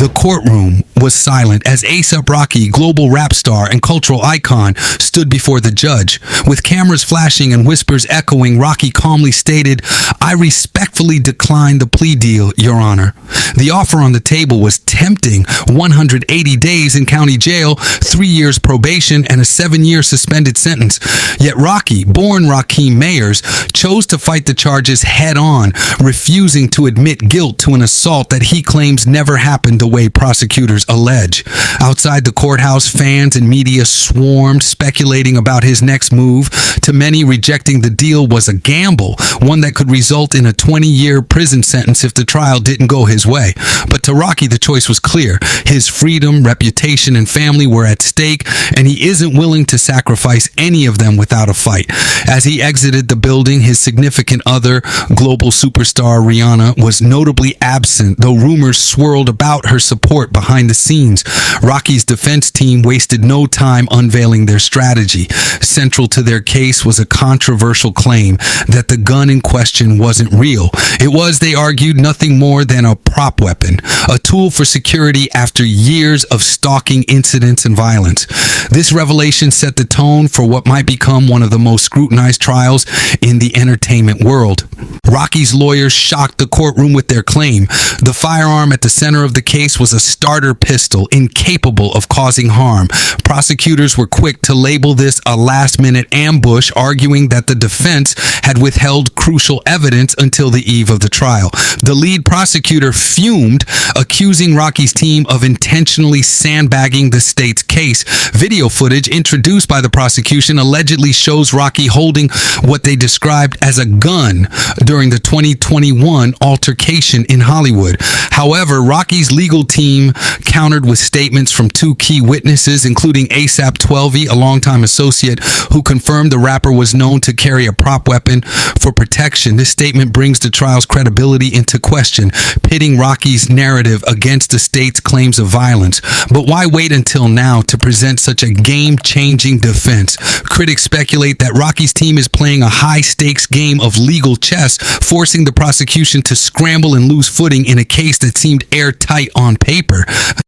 The courtroom was silent as A$AP Rocky, global rap star and cultural icon, stood before the judge. With cameras flashing and whispers echoing, Rocky calmly stated, "I respectfully decline the plea deal, Your Honor." The offer on the table was tempting: 180 days in county jail, 3 years probation, and a 7-year suspended sentence. Yet Rocky, born Rakeem Mayers, chose to fight the charges head-on, refusing to admit guilt to an assault that he claims never happened the way prosecutors allege. Outside the courthouse, fans and media swarmed, speculating about his next move. To many, rejecting the deal was a gamble, one that could result in a 20-year prison sentence if the trial didn't go his way. But to Rocky, the choice was clear. His freedom, reputation, and family were at stake, and he isn't willing to sacrifice any of them without a fight. As he exited the building, his significant other, global superstar Rihanna, was notably absent, though rumors swirled about her support behind the scenes. Rocky's defense team wasted no time unveiling their strategy. Central to their case was a controversial claim that the gun in question wasn't real. It was, they argued, nothing more than a prop weapon, a tool for security after years of stalking incidents and violence. This revelation set the tone for what might become one of the most scrutinized trials in the entertainment world. Rocky's lawyers shocked the courtroom with their claim. The firearm at the center of the case was a starter pistol, incapable of causing harm. Prosecutors were quick to label this a last-minute ambush, arguing that the defense had withheld crucial evidence until the eve of the trial. The lead prosecutor fumed, accusing Rocky's team of intentionally sandbagging the state's case. Video footage introduced by the prosecution allegedly shows Rocky holding what they described as a gun during the 2021 altercation in Hollywood. However, Rocky's legal team countered with statements from 2 key witnesses, including A$AP 12, a longtime associate, who confirmed the rapper was known to carry a prop weapon for protection. This statement brings the trial's credibility into question, pitting Rocky's narrative against the state's claims of violence. But why wait until now to present such a game-changing defense? Critics speculate that Rocky's team is playing a high-stakes game of legal chess, forcing the prosecution to scramble and lose footing in a case that seemed airtight on paper.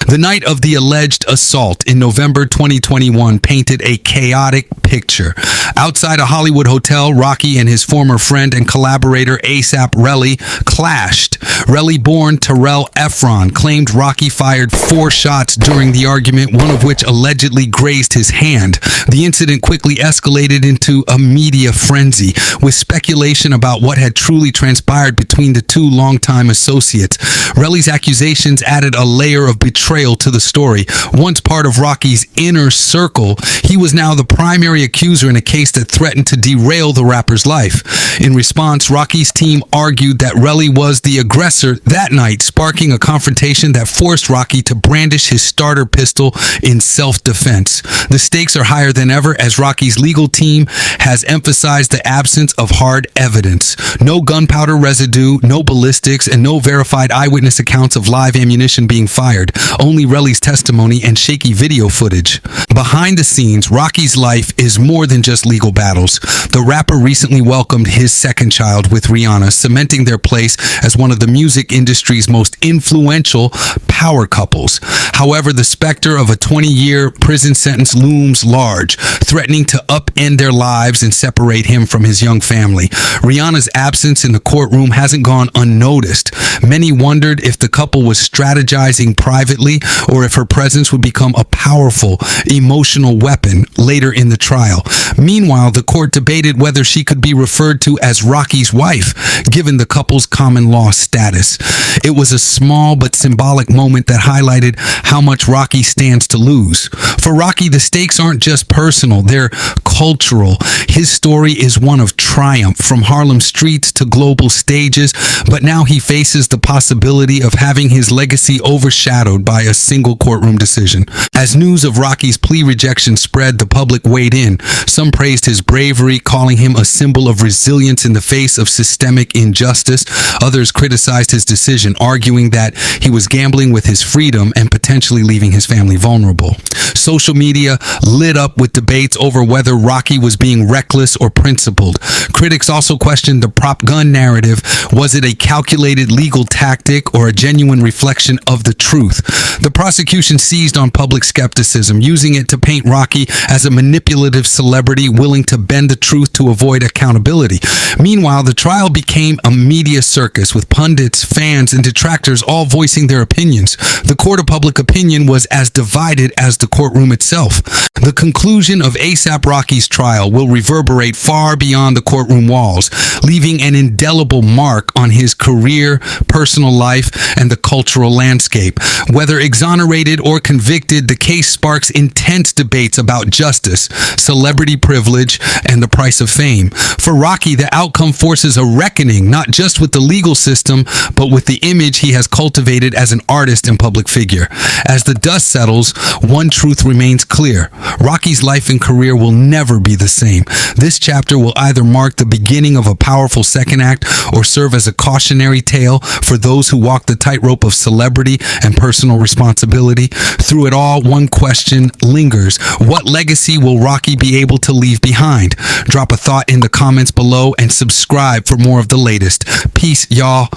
The night of the alleged assault in November 2021 painted a chaotic picture. Outside a Hollywood hotel, Rocky and his former friend and collaborator A$AP Relly clashed. Relly-born Terrell Efron claimed Rocky fired 4 shots during the argument, one of which allegedly grazed his hand. The incident quickly escalated into a media frenzy, with speculation about what had truly transpired between the 2 longtime associates. Relly's accusations added a layer of betrayal to the story. Once part of Rocky's inner circle, he was now the primary accuser in a case that threatened to derail the rapper's life. In response, Rocky's team argued that Relly was the aggressor that night, sparking a confrontation that forced Rocky to brandish his starter pistol in self-defense. The stakes are higher than ever as Rocky's legal team has emphasized the absence of hard evidence. No gunpowder residue, no ballistics, and no verified eyewitness accounts of live ammunition being fired. Only Relly's testimony and shaky video footage. Behind the scenes, Rocky's life is more than just legal battles. The rapper recently welcomed his second child with Rihanna, cementing their place as one of the music industry's most influential power couples. However, the specter of a 20-year prison sentence looms large, threatening to upend their lives and separate him from his young family. Rihanna's absence in the courtroom hasn't gone unnoticed. Many wondered if the couple was strategizing privately or if her presence would become a powerful, emotional weapon later in the trial. Meanwhile, the court debated whether she could be referred to as Rocky's wife, given the couple's common law status. It was a small but symbolic moment that highlighted how much Rocky stands to lose. For Rocky, the stakes aren't just personal, they're cultural. His story is one of triumph, from Harlem streets to global stages, but now he faces the possibility of having his legacy overshadowed by a single courtroom decision. As news of Rocky's plea rejection spread, the public weighed in. win. Some praised his bravery, calling him a symbol of resilience in the face of systemic injustice. Others criticized his decision, arguing that he was gambling with his freedom and potentially leaving his family vulnerable. Social media lit up with debates over whether Rocky was being reckless or principled. Critics also questioned the prop gun narrative. Was it a calculated legal tactic or a genuine reflection of the truth? The prosecution seized on public skepticism, using it to paint Rocky as a manipulative celebrity willing to bend the truth to avoid accountability. Meanwhile, the trial became a media circus with pundits, fans, and detractors all voicing their opinions. The court of public opinion was as divided as the courtroom itself. The conclusion of A$AP Rocky's trial will reverberate far beyond the courtroom walls, leaving an indelible mark on his career, personal life, and the cultural landscape. Whether exonerated or convicted, the case sparks intense debates about justice, celebrity privilege, and the price of fame. For Rocky, the outcome forces a reckoning not just with the legal system, but with the image he has cultivated as an artist and public figure. As the dust settles, one truth remains clear. Rocky's life and career will never be the same. This chapter will either mark the beginning of a powerful second act or serve as a cautionary tale for those who walk the tightrope of celebrity and personal responsibility. Through it all, one question lingers. What legacy will Rocky be able to leave behind? Drop a thought in the comments below and subscribe for more of the latest. Peace, y'all.